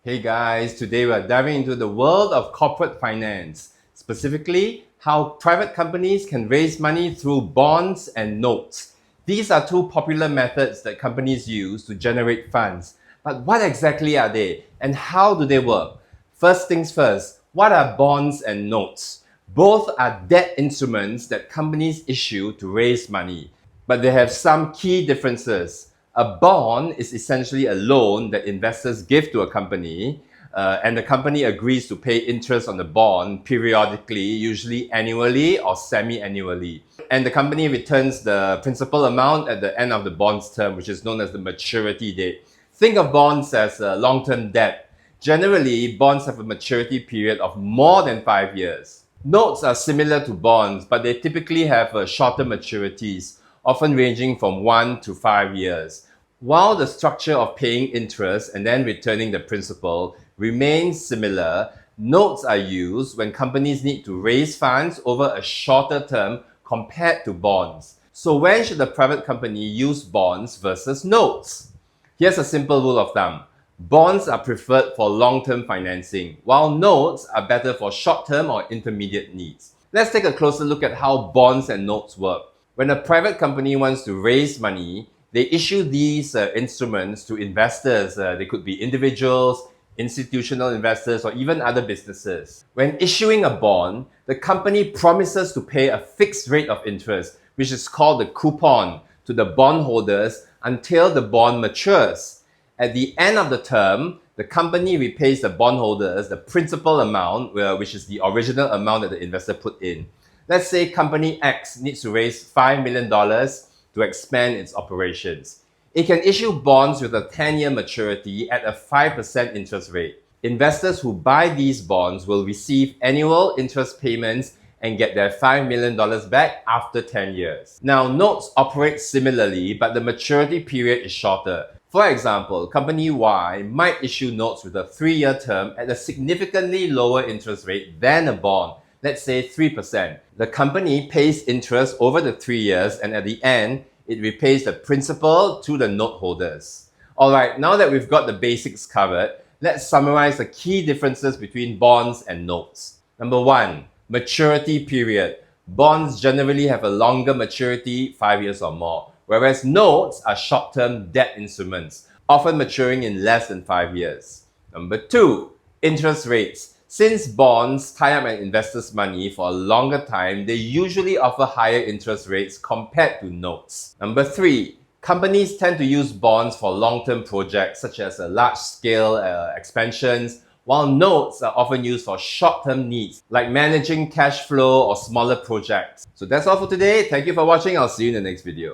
Hey guys, today we're diving into the world of corporate finance, specifically how private companies can raise money through bonds and notes. These are two popular methods that companies use to generate funds. But what exactly are they and how do they work? First things first, what are bonds and notes? Both are debt instruments that companies issue to raise money, but they have some key differences. A bond is essentially a loan that investors give to a company, and the company agrees to pay interest on the bond periodically, usually annually or semi-annually. And the company returns the principal amount at the end of the bond's term, which is known as the maturity date. Think of bonds as a long-term debt. Generally, bonds have a maturity period of more than 5 years. Notes are similar to bonds, but they typically have shorter maturities, often ranging from 1 to 5 years. While the structure of paying interest and then returning the principal remains similar, notes are used when companies need to raise funds over a shorter term compared to bonds. So when should a private company use bonds versus notes? Here's a simple rule of thumb. Bonds are preferred for long-term financing, while notes are better for short-term or intermediate needs. Let's take a closer look at how bonds and notes work. When a private company wants to raise money, they issue these instruments to investors. They could be individuals, institutional investors, or even other businesses. When issuing a bond, the company promises to pay a fixed rate of interest, which is called the coupon, to the bondholders until the bond matures. At the end of the term, the company repays the bondholders the principal amount, which is the original amount that the investor put in. Let's say company X needs to raise $5 million to expand its operations. It can issue bonds with a 10-year maturity at a 5% interest rate. Investors who buy these bonds will receive annual interest payments and get their $5 million back after 10 years. Now, notes operate similarly, but the maturity period is shorter. For example, company Y might issue notes with a 3-year term at a significantly lower interest rate than a bond, let's say 3%. The company pays interest over the 3 years, and at the end, it repays the principal to the note holders. Alright, now that we've got the basics covered, let's summarize the key differences between bonds and notes. Number 1, maturity period. Bonds generally have a longer maturity, 5 years or more, whereas notes are short-term debt instruments, often maturing in less than 5 years. Number 2, interest rates. Since bonds tie up an investor's money for a longer time, they usually offer higher interest rates compared to notes. Number 3, companies tend to use bonds for long-term projects such as large-scale expansions, while notes are often used for short-term needs like managing cash flow or smaller projects. So that's all for today. Thank you for watching. I'll see you in the next video.